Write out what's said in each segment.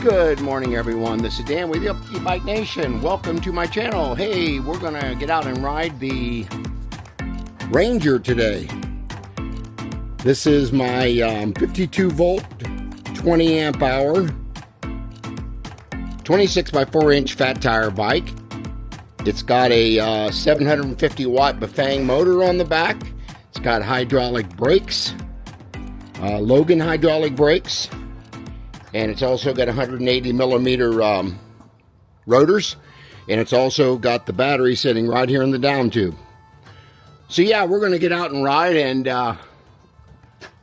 Good morning, everyone. This is Dan with the E-Bike Nation. Welcome to my channel. Hey, we're going to get out and ride the Ranger today. This is my 52 volt, 20 amp hour, 26 by 4 inch fat tire bike. It's got a 750 watt Bafang motor on the back. It's got hydraulic brakes, Logan hydraulic brakes. And it's also got 180 millimeter rotors. And it's also got the battery sitting right here in the down tube. So yeah, we're going to get out and ride and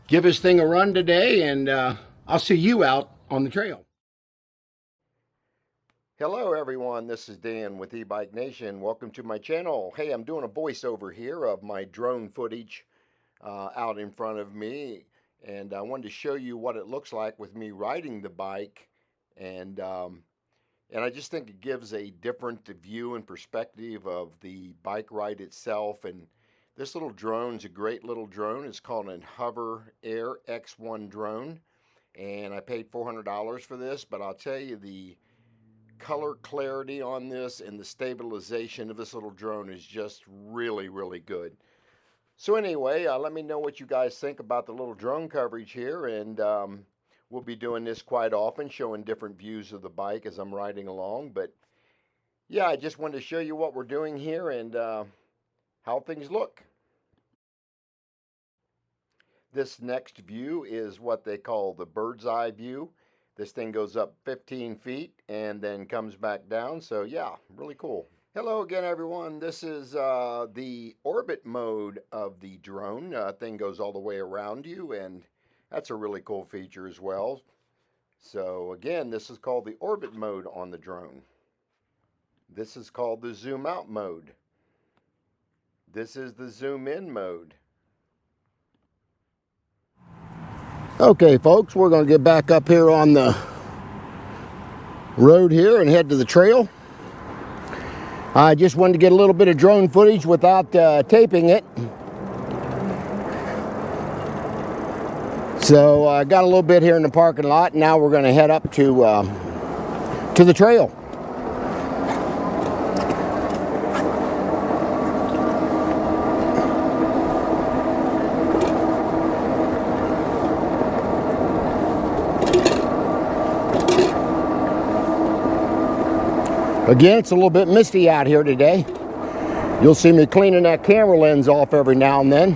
give this thing a run today. And I'll see you out on the trail. Hello everyone, this is Dan with E-Bike Nation. Welcome to my channel. Hey, I'm doing a voiceover here of my drone footage out in front of me. And I wanted to show you what it looks like with me riding the bike, and I just think it gives a different view and perspective of the bike ride itself. And this little drone's a great little drone. It's called an Hover Air X1 drone, and I paid $400 for this. But I'll tell you, the color clarity on this and the stabilization of this little drone is just really, really good. So anyway, let me know what you guys think about the little drone coverage here, and we'll be doing this quite often, showing different views of the bike as I'm riding along. But yeah, I just wanted to show you what we're doing here and how things look. This next view is what they call the bird's eye view. This thing goes up 15 feet and then comes back down. So yeah, really cool. Hello again, everyone. This is the orbit mode of the drone. Thing goes all the way around you, and that's a really cool feature as well. So again, this is called the orbit mode on the drone. This is called the zoom out mode. This is the zoom in mode. Okay, folks, we're going to get back up here on the road here and head to the trail. I just wanted to get a little bit of drone footage without taping it. So I got a little bit here in the parking lot. Now we're going to head up to the trail. Again, it's a little bit misty out here today. You'll see me cleaning that camera lens off every now and then.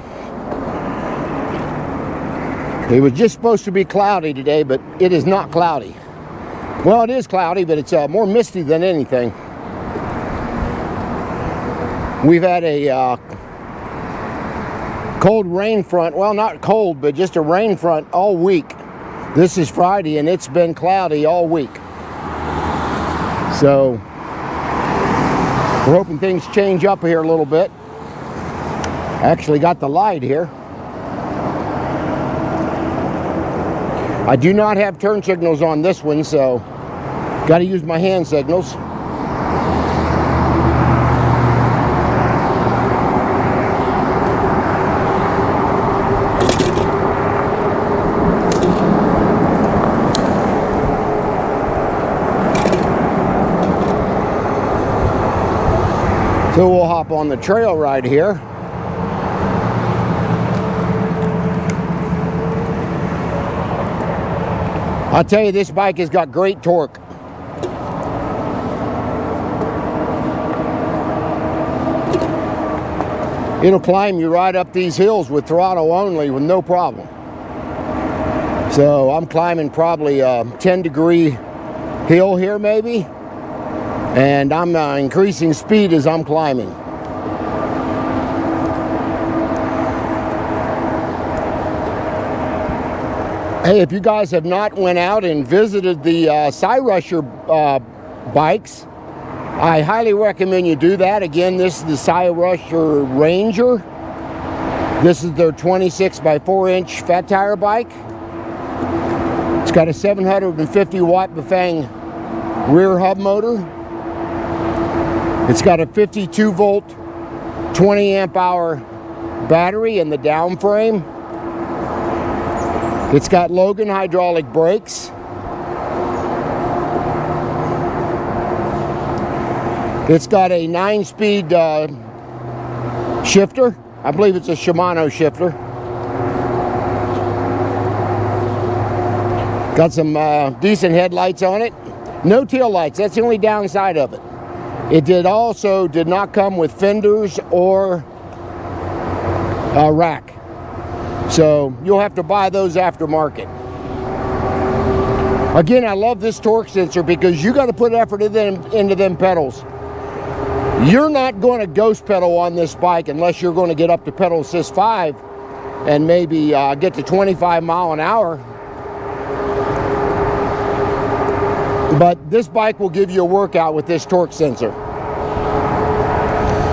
It was just supposed to be cloudy today, but it is not cloudy. Well, it is cloudy, but it's more misty than anything. We've had a cold rain front. Well, not cold, but just a rain front all week. This is Friday, and it's been cloudy all week. So we're hoping things change up here a little bit. Actually got the light here. I do not have turn signals on this one, so got to use my hand signals. So we'll hop on the trail right here. I'll tell you, this bike has got great torque. It'll climb you right up these hills with throttle only with no problem. So I'm climbing probably a 10-degree hill here maybe. And I'm increasing speed as I'm climbing. Hey, if you guys have not went out and visited the Cyrusher bikes, I highly recommend you do that. Again, this is the Cyrusher Ranger. This is their 26 by 4 inch fat tire bike. It's got a 750 watt Bafang rear hub motor. It's got a 52 volt, 20 amp hour battery in the down frame. It's got Logan hydraulic brakes. It's got a 9-speed shifter. I believe it's a Shimano shifter. Got some decent headlights on it. No tail lights, that's the only downside of it. It did not come with fenders or a rack. So you'll have to buy those aftermarket. Again, I love this torque sensor because you got to put effort into them pedals. You're not going to ghost pedal on this bike unless you're going to get up to pedal assist 5 and maybe get to 25 mile an hour. But this bike will give you a workout with this torque sensor.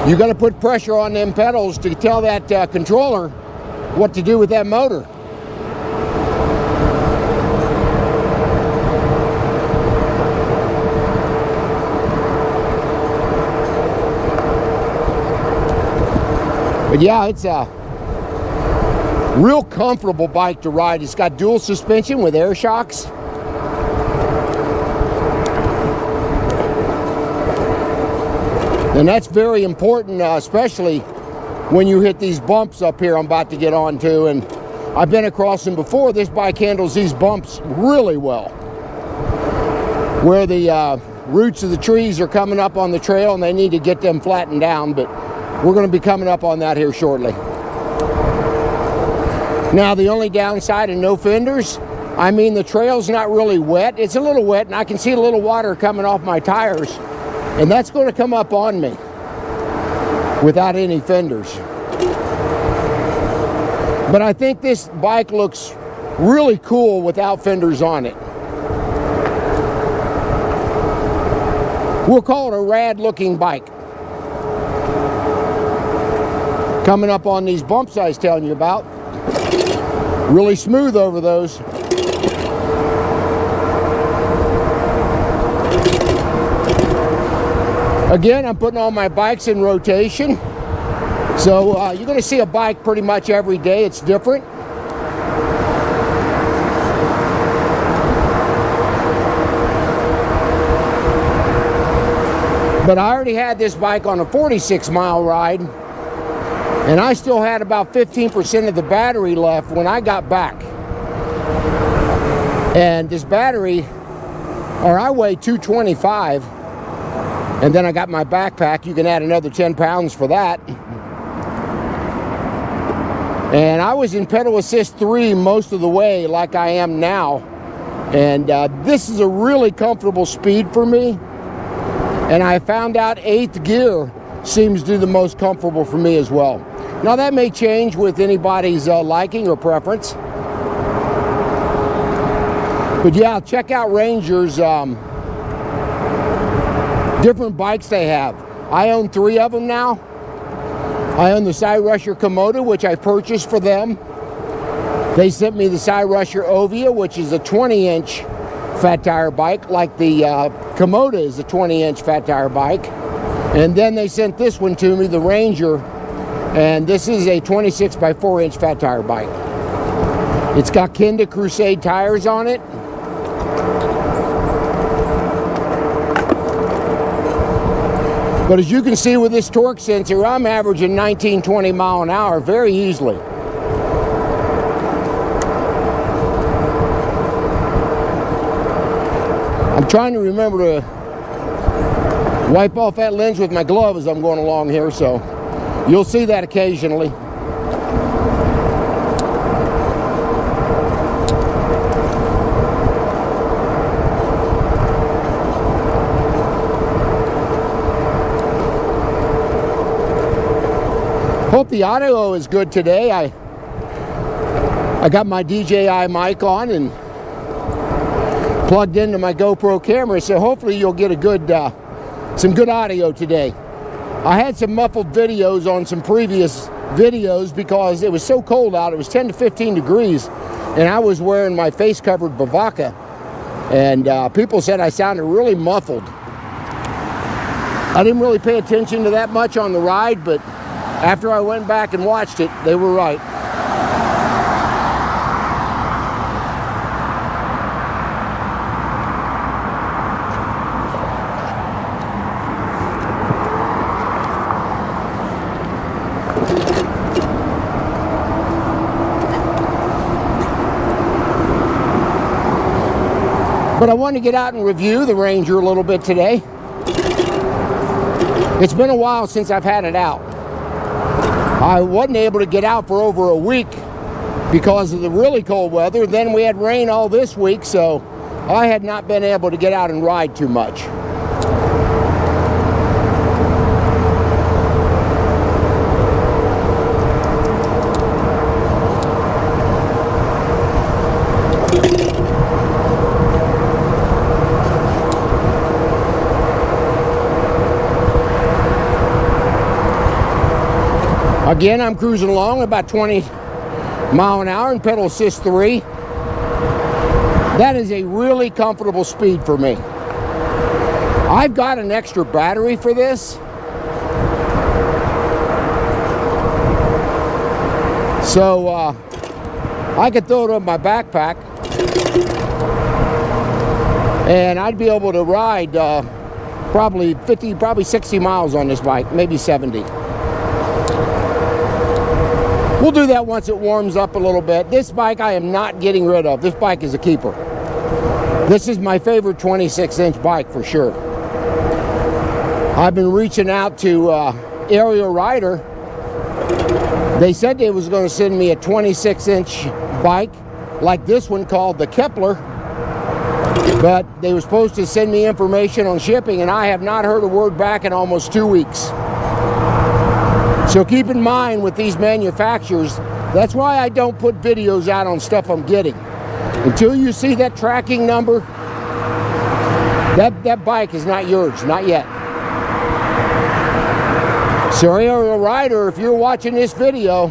You got to put pressure on them pedals to tell that controller what to do with that motor. But yeah, it's a real comfortable bike to ride. It's got dual suspension with air shocks. And that's very important, especially when you hit these bumps up here I'm about to get onto. And I've been across them before. This bike handles these bumps really well. Where the roots of the trees are coming up on the trail and they need to get them flattened down. But we're going to be coming up on that here shortly. Now, the only downside of no fenders, I mean, the trail's not really wet. It's a little wet, and I can see a little water coming off my tires. And that's going to come up on me without any fenders. But I think this bike looks really cool without fenders on it. We'll call it a rad-looking bike. Coming up on these bumps I was telling you about. Really smooth over those. Again, I'm putting all my bikes in rotation. So you're going to see a bike pretty much every day. It's different. But I already had this bike on a 46-mile ride. And I still had about 15% of the battery left when I got back. And this battery, or I weigh 225, and then I got my backpack. You can add another 10 pounds for that. And I was in pedal assist 3 most of the way like I am now. And this is a really comfortable speed for me. And I found out 8th gear seems to do the most comfortable for me as well. Now that may change with anybody's liking or preference. But yeah, check out Ranger's different bikes they have. I own 3 of them now. I own the Cyrusher Komodo, which I purchased for them. They sent me the Cyrusher Ovia, which is a 20-inch fat tire bike, like the Komodo is a 20-inch fat tire bike. And then they sent this one to me, the Ranger, and this is a 26 by 4-inch fat tire bike. It's got Kenda Crusade tires on it. But as you can see with this torque sensor, I'm averaging 19-20 mile an hour very easily. I'm trying to remember to wipe off that lens with my glove as I'm going along here, so you'll see that occasionally. Hope the audio is good today. I got my DJI mic on and plugged into my GoPro camera, so hopefully you'll get a good some good audio today. I had some muffled videos on some previous videos because it was so cold out. It was 10 to 15 degrees and I was wearing my face covered Bavaca, and people said I sounded really muffled. I didn't really pay attention to that much on the ride, but after I went back and watched it, they were right. But I want to get out and review the Ranger a little bit today. It's been a while since I've had it out. I wasn't able to get out for over a week because of the really cold weather. Then we had rain all this week, so I had not been able to get out and ride too much. Again, I'm cruising along about 20 mile an hour in pedal assist 3. That is a really comfortable speed for me. I've got an extra battery for this. So I could throw it in my backpack and I'd be able to ride probably 50, probably 60 miles on this bike, maybe 70. We'll do that once it warms up a little bit. This bike I am not getting rid of. This bike is a keeper. This is my favorite 26-inch bike for sure. I've been reaching out to Aerial Rider. They said they was going to send me a 26-inch bike like this one called the Kepler. But they were supposed to send me information on shipping, and I have not heard a word back in almost 2 weeks. So keep in mind with these manufacturers, that's why I don't put videos out on stuff I'm getting. Until you see that tracking number, that bike is not yours, not yet. So Aerial Rider, if you're watching this video,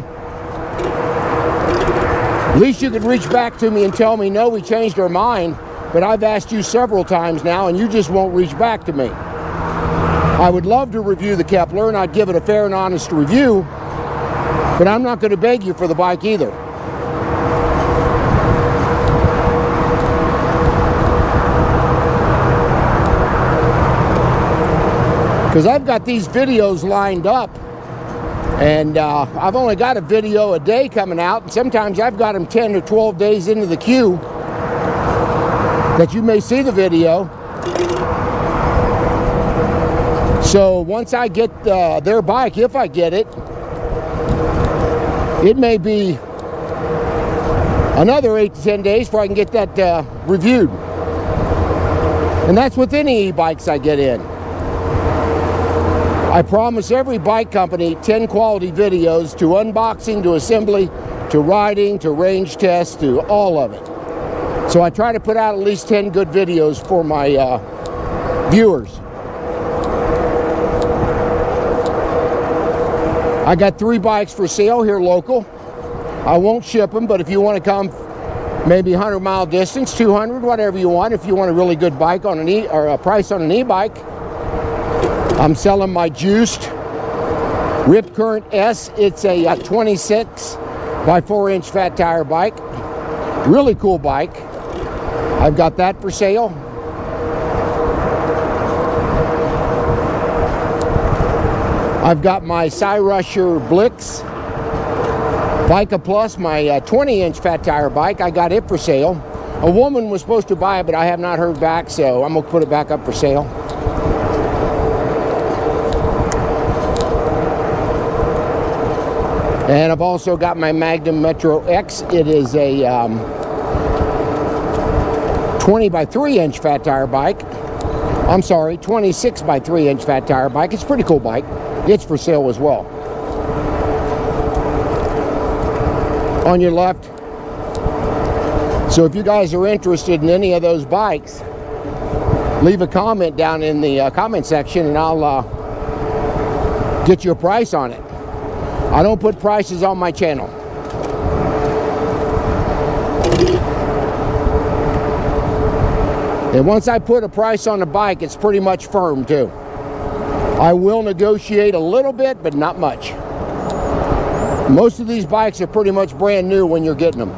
at least you could reach back to me and tell me, no, we changed our mind, but I've asked you several times now and you just won't reach back to me. I would love to review the Kepler, and I'd give it a fair and honest review, but I'm not going to beg you for the bike either. Because I've got these videos lined up, and I've only got a video a day coming out, and sometimes I've got them 10 or 12 days into the queue that you may see the video. So once I get their bike, if I get it, it may be another 8 to 10 days before I can get that reviewed. And that's with any e-bikes I get in. I promise every bike company 10 quality videos, to unboxing, to assembly, to riding, to range test, to all of it. So I try to put out at least 10 good videos for my viewers. I got 3 bikes for sale here local. I won't ship them, but if you want to come maybe 100-mile distance, 200, whatever you want, if you want a really good bike on an or a price on an e-bike, I'm selling my juiced Rip Current S. It's a 26 by 4-inch fat tire bike. Really cool bike. I've got that for sale. I've got my Cyrusher Blix Vika Plus, my 20-inch fat tire bike. I got it for sale. A woman was supposed to buy it, but I have not heard back, so I'm going to put it back up for sale. And I've also got my Magnum Metro X. It is a 20 by 3-inch fat tire bike. I'm sorry, 26 by 3-inch fat tire bike. It's a pretty cool bike. It's for sale as well. On your left. So if you guys are interested in any of those bikes, leave a comment down in the comment section and I'll get you a price on it. I don't put prices on my channel. And once I put a price on a bike, it's pretty much firm too. I will negotiate a little bit, but not much. Most of these bikes are pretty much brand new when you're getting them,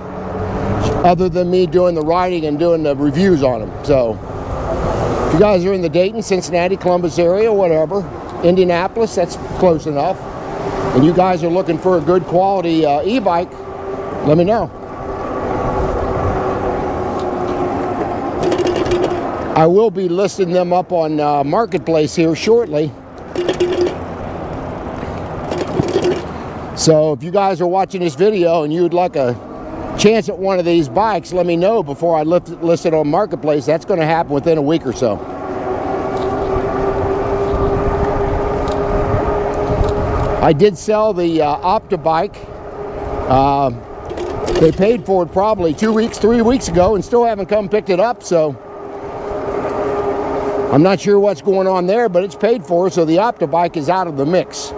other than me doing the riding and doing the reviews on them. So if you guys are in the Dayton, Cincinnati, Columbus area, whatever, Indianapolis, that's close enough, and you guys are looking for a good quality e-bike, let me know. I will be listing them up on Marketplace here shortly. So if you guys are watching this video and you'd like a chance at one of these bikes, let me know before I list it on Marketplace. That's going to happen within a week or so. I did sell the Opta bike. They paid for it probably 2 weeks, 3 weeks ago and still haven't come picked it up, so I'm not sure what's going on there, but it's paid for, so the Opta bike is out of the mix.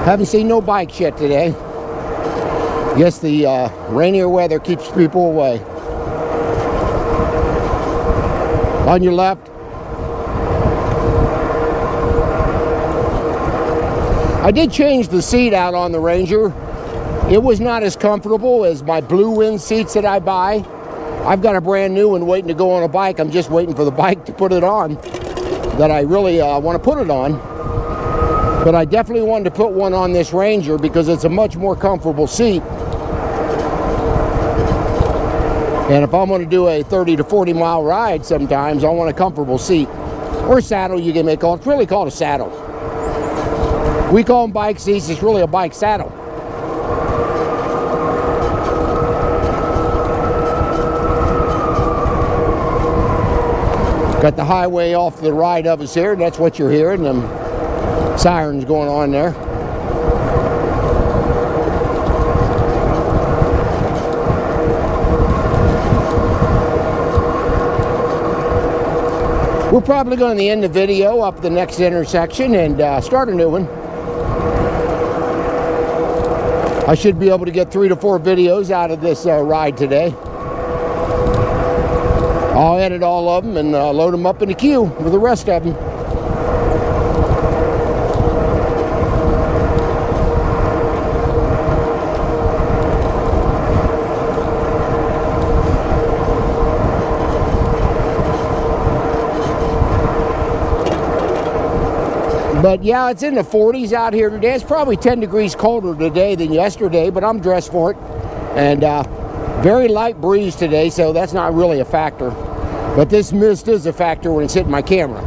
Haven't seen no bikes yet today. Guess the rainier weather keeps people away. On your left. I did change the seat out on the Ranger. It was not as comfortable as my Blue Wind seats that I buy. I've got a brand new one waiting to go on a bike. I'm just waiting for the bike to put it on that I really want to put it on. But I definitely wanted to put one on this Ranger because it's a much more comfortable seat. And if I'm going to do a 30 to 40 mile ride sometimes, I want a comfortable seat. Or saddle, you may call it. It's really called a saddle. We call them bike seats. It's really a bike saddle. Got the highway off to the right of us here. That's what you're hearing. Them sirens going on there. We're probably going to end the video up the next intersection and start a new one. I should be able to get 3 to 4 videos out of this ride today. I'll edit all of them and load them up in the queue with the rest of them. But yeah, it's in the 40s out here today. It's probably 10 degrees colder today than yesterday, but I'm dressed for it. And very light breeze today, so that's not really a factor. But this mist is a factor when it's hitting my camera.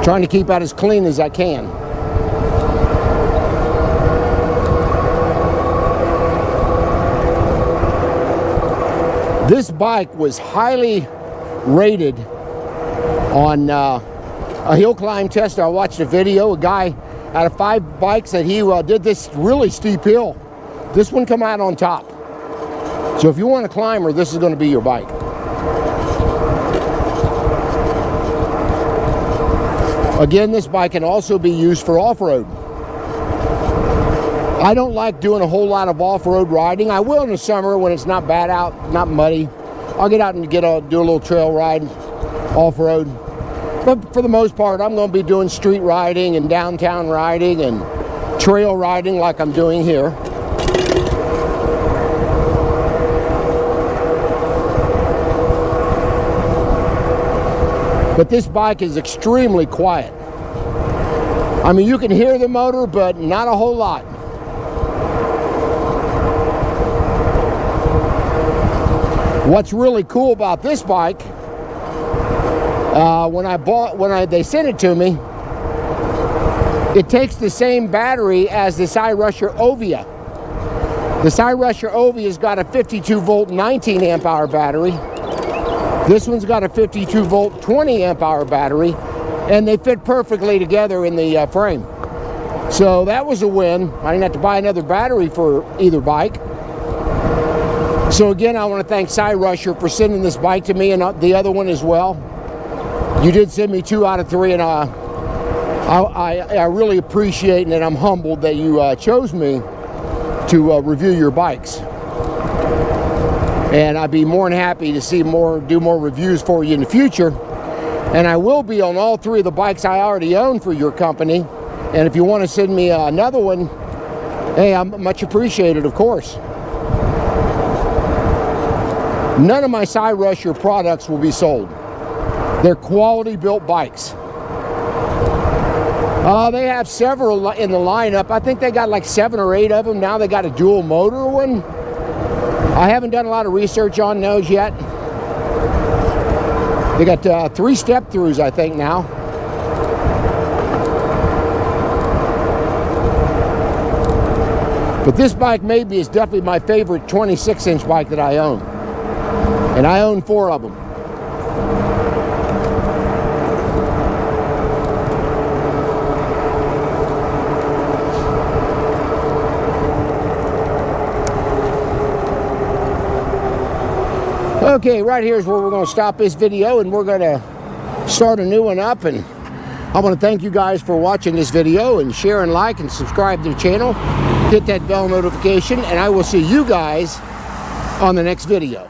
Trying to keep out as clean as I can. This bike was highly rated on a hill climb test. I watched a video, a guy out of 5 bikes that he did this really steep hill. This one come out on top. So if you want a climber, this is going to be your bike. Again, this bike can also be used for off-road. I don't like doing a whole lot of off-road riding. I will in the summer when it's not bad out, not muddy. I'll get out and do a little trail ride, off-road. But for the most part, I'm going to be doing street riding and downtown riding and trail riding like I'm doing here. But this bike is extremely quiet. I mean, you can hear the motor, but not a whole lot. What's really cool about this bike, they sent it to me, it takes the same battery as the Cyrusher Ovia. The Cyrusher Ovia's got a 52 volt 19 amp hour battery. This one's got a 52 volt 20 amp hour battery, and they fit perfectly together in the frame. So that was a win. I didn't have to buy another battery for either bike. So again, I want to thank Cyrusher for sending this bike to me, and the other one as well. You did send me 2 out of 3, and I really appreciate it, and I'm humbled that you chose me to review your bikes. And I'd be more than happy to do more reviews for you in the future. And I will be on all 3 of the bikes I already own for your company. And if you want to send me another one, hey, I'm much appreciated, of course. None of my Cyrusher products will be sold. They're quality built bikes. They have several in the lineup. I think they got like 7 or 8 of them. Now they got a dual motor one. I haven't done a lot of research on those yet. They got 3 step-throughs, I think, now. But this bike maybe is definitely my favorite 26-inch bike that I own. And I own 4 of them. Okay, right here is where we're going to stop this video, and we're going to start a new one up. And I want to thank you guys for watching this video, and share and like and subscribe to the channel. Hit that bell notification, and I will see you guys on the next video.